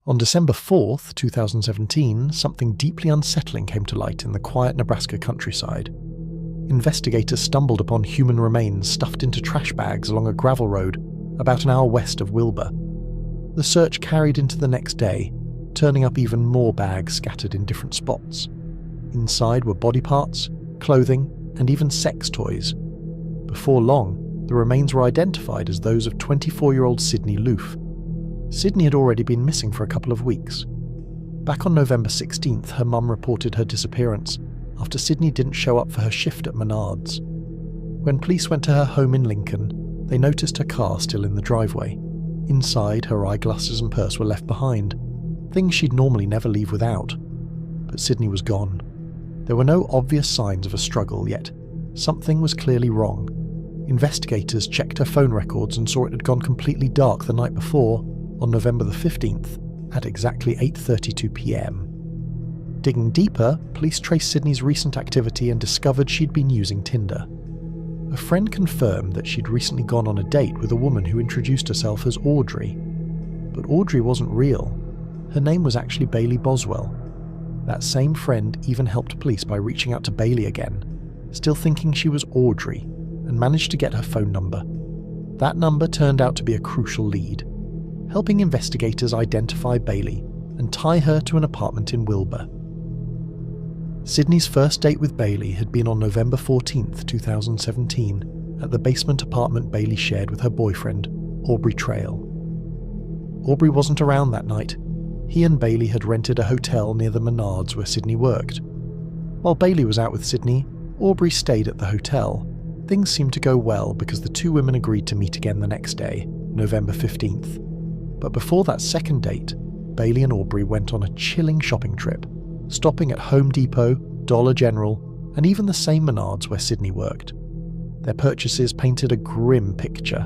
On December 4th, 2017, something deeply unsettling came to light in the quiet Nebraska countryside. Investigators stumbled upon human remains stuffed into trash bags along a gravel road about an hour west of Wilbur. The search carried into the next day, turning up even more bags scattered in different spots. Inside were body parts, clothing, and even sex toys. Before long, the remains were identified as those of 24-year-old Sydney Loof. Sydney had already been missing for a couple of weeks. Back on November 16th, her mum reported her disappearance after Sydney didn't show up for her shift at Menards. When police went to her home in Lincoln, they noticed her car still in the driveway. Inside, her eyeglasses and purse were left behind, things she'd normally never leave without. But Sydney was gone. There were no obvious signs of a struggle, yet something was clearly wrong. Investigators checked her phone records and saw it had gone completely dark the night before, on November the 15th, at exactly 8:32 p.m. Digging deeper, police traced Sydney's recent activity and discovered she'd been using Tinder. A friend confirmed that she'd recently gone on a date with a woman who introduced herself as Audrey. But Audrey wasn't real. Her name was actually Bailey Boswell. That same friend even helped police by reaching out to Bailey again, still thinking she was Audrey, and managed to get her phone number. That number turned out to be a crucial lead, helping investigators identify Bailey and tie her to an apartment in Wilbur. Sydney's first date with Bailey had been on November 14th, 2017, at the basement apartment Bailey shared with her boyfriend, Aubrey Trail. Aubrey wasn't around that night. He and Bailey had rented a hotel near the Menards where Sydney worked. While Bailey was out with Sydney, Aubrey stayed at the hotel. Things seemed to go well because the two women agreed to meet again the next day, November 15th. But before that second date, Bailey and Aubrey went on a chilling shopping trip, stopping at Home Depot, Dollar General, and even the same Menards where Sydney worked. Their purchases painted a grim picture: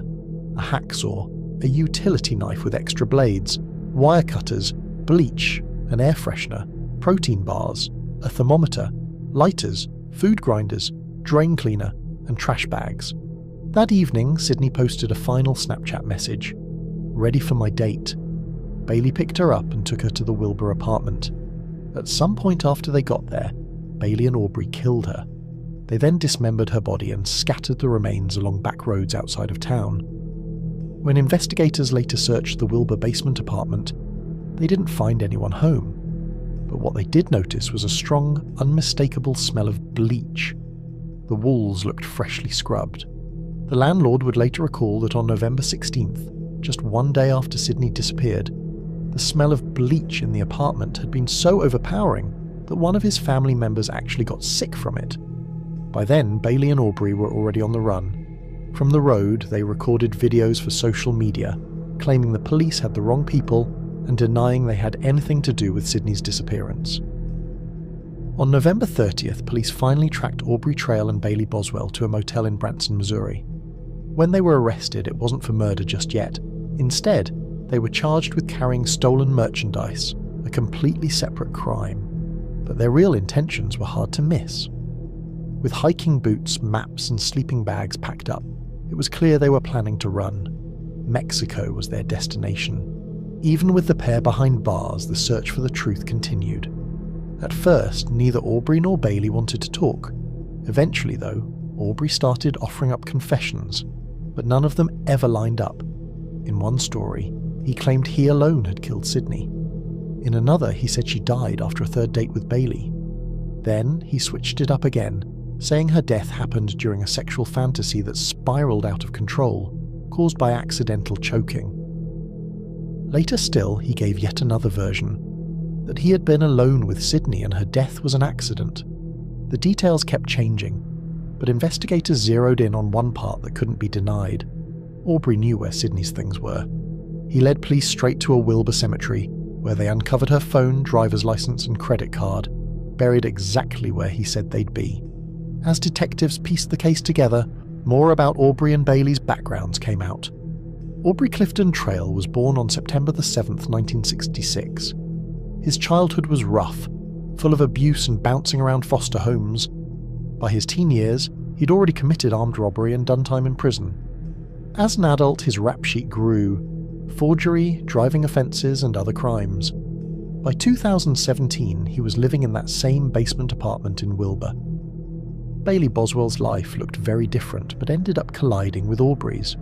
a hacksaw, a utility knife with extra blades, wire cutters, bleach, an air freshener, protein bars, a thermometer, lighters, food grinders, drain cleaner, and trash bags. That evening, Sydney posted a final Snapchat message: "Ready for my date." Bailey picked her up and took her to the Wilbur apartment. At some point after they got there, Bailey and Aubrey killed her. They then dismembered her body and scattered the remains along back roads outside of town. When investigators later searched the Wilbur basement apartment, they didn't find anyone home. But what they did notice was a strong, unmistakable smell of bleach. The walls looked freshly scrubbed. The landlord would later recall that on November 16th, just one day after Sydney disappeared, the smell of bleach in the apartment had been so overpowering that one of his family members actually got sick from it. By then, Bailey and Aubrey were already on the run. From the road, they recorded videos for social media, claiming the police had the wrong people and denying they had anything to do with Sydney's disappearance. On November 30th, police finally tracked Aubrey Trail and Bailey Boswell to a motel in Branson, Missouri. When they were arrested, it wasn't for murder just yet. Instead, they were charged with carrying stolen merchandise, a completely separate crime. But their real intentions were hard to miss. With hiking boots, maps, and sleeping bags packed up, it was clear they were planning to run. Mexico was their destination. Even with the pair behind bars, the search for the truth continued. At first, neither Aubrey nor Bailey wanted to talk. Eventually, though, Aubrey started offering up confessions, but none of them ever lined up. In one story, he claimed he alone had killed Sydney. In another, he said she died after a third date with Bailey. Then, he switched it up again, saying her death happened during a sexual fantasy that spiraled out of control, caused by accidental choking. Later still, he gave yet another version, that he had been alone with Sydney and her death was an accident. The details kept changing, but investigators zeroed in on one part that couldn't be denied. Aubrey knew where Sydney's things were. He led police straight to a Wilbur cemetery, where they uncovered her phone, driver's license, and credit card, buried exactly where he said they'd be. As detectives pieced the case together, more about Aubrey and Bailey's backgrounds came out. Aubrey Clifton Trail was born on September the 7th, 1966. His childhood was rough, full of abuse and bouncing around foster homes. By his teen years, he'd already committed armed robbery and done time in prison. As an adult, his rap sheet grew. forgery, driving offences and other crimes. By 2017, he was living in that same basement apartment in Wilbur. Bailey Boswell's life looked very different, but ended up colliding with Aubrey's.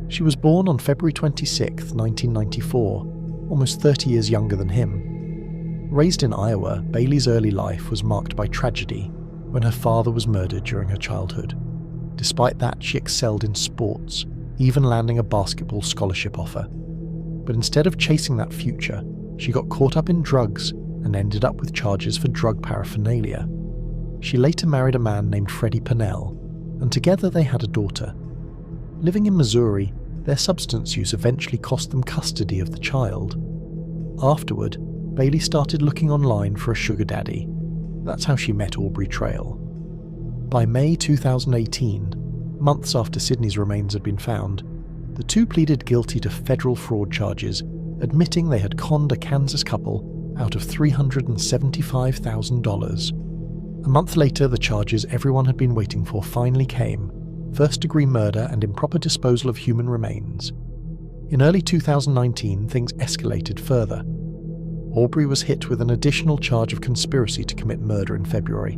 She was born on February 26, 1994, almost 30 years younger than him. Raised in Iowa, Bailey's early life was marked by tragedy when her father was murdered during her childhood. Despite that, she excelled in sports, even landing a basketball scholarship offer. But instead of chasing that future, she got caught up in drugs and ended up with charges for drug paraphernalia. She later married a man named Freddie Pennell, and together they had a daughter. Living in Missouri, their substance use eventually cost them custody of the child. Afterward, Bailey started looking online for a sugar daddy. That's how she met Aubrey Trail. By May 2018, months after Sydney's remains had been found, the two pleaded guilty to federal fraud charges, admitting they had conned a Kansas couple out of $375,000. A month later, the charges everyone had been waiting for finally came: first-degree murder and improper disposal of human remains. In early 2019, things escalated further. Aubrey was hit with an additional charge of conspiracy to commit murder in February,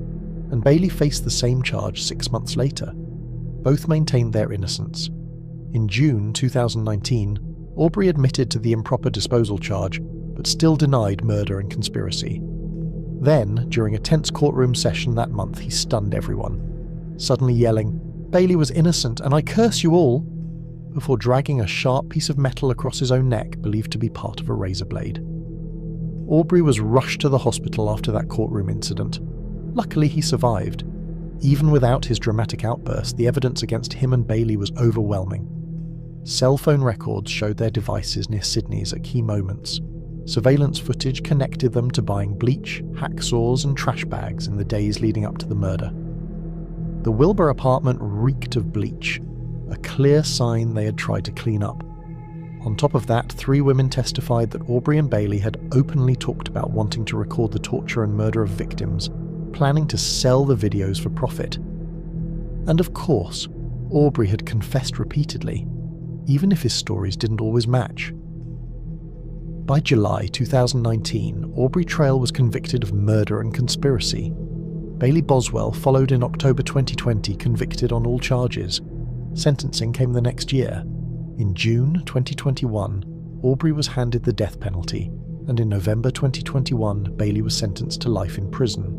and Bailey faced the same charge 6 months later. Both maintained their innocence. In June 2019, Aubrey admitted to the improper disposal charge, but still denied murder and conspiracy. Then, during a tense courtroom session that month, he stunned everyone, suddenly yelling, "Bailey was innocent, and I curse you all," before dragging a sharp piece of metal across his own neck, believed to be part of a razor blade. Aubrey was rushed to the hospital after that courtroom incident. Luckily, he survived. Even without his dramatic outburst, the evidence against him and Bailey was overwhelming. Cell phone records showed their devices near Sydney's at key moments. Surveillance footage connected them to buying bleach, hacksaws and trash bags in the days leading up to the murder. The Wilbur apartment reeked of bleach, a clear sign they had tried to clean up. On top of that, 3 women testified that Aubrey and Bailey had openly talked about wanting to record the torture and murder of victims, planning to sell the videos for profit. And of course, Aubrey had confessed repeatedly, even if his stories didn't always match. By July 2019, Aubrey Trail was convicted of murder and conspiracy. Bailey Boswell followed in October 2020, convicted on all charges. Sentencing came the next year. In June 2021, Aubrey was handed the death penalty, and in November 2021, Bailey was sentenced to life in prison.